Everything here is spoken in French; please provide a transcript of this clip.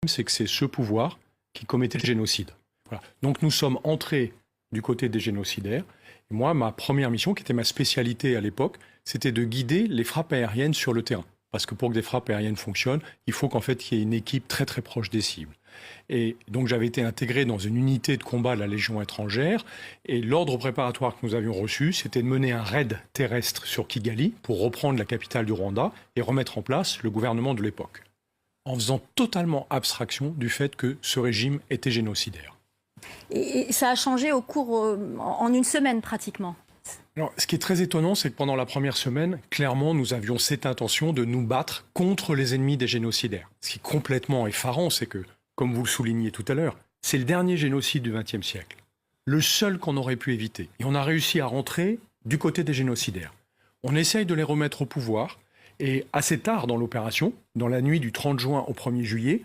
c'est que c'est ce pouvoir qui commettait le génocide. Voilà. Donc nous sommes entrés du côté des génocidaires. Et moi, ma première mission, qui était ma spécialité à l'époque, c'était de guider les frappes aériennes sur le terrain. Parce que pour que des frappes aériennes fonctionnent, il faut qu'en fait, il y ait une équipe très très proche des cibles. Et donc j'avais été intégré dans une unité de combat de la Légion étrangère. Et l'ordre préparatoire que nous avions reçu, c'était de mener un raid terrestre sur Kigali pour reprendre la capitale du Rwanda et remettre en place le gouvernement de l'époque, en faisant totalement abstraction du fait que ce régime était génocidaire. Et ça a changé au cours, en une semaine pratiquement. Alors, ce qui est très étonnant, c'est que pendant la première semaine, clairement, nous avions cette intention de nous battre contre les ennemis des génocidaires. Ce qui est complètement effarant, c'est que, comme vous le soulignez tout à l'heure, c'est le dernier génocide du XXe siècle. Le seul qu'on aurait pu éviter. Et on a réussi à rentrer du côté des génocidaires. On essaye de les remettre au pouvoir. Et assez tard dans l'opération, dans la nuit du 30 juin au 1er juillet,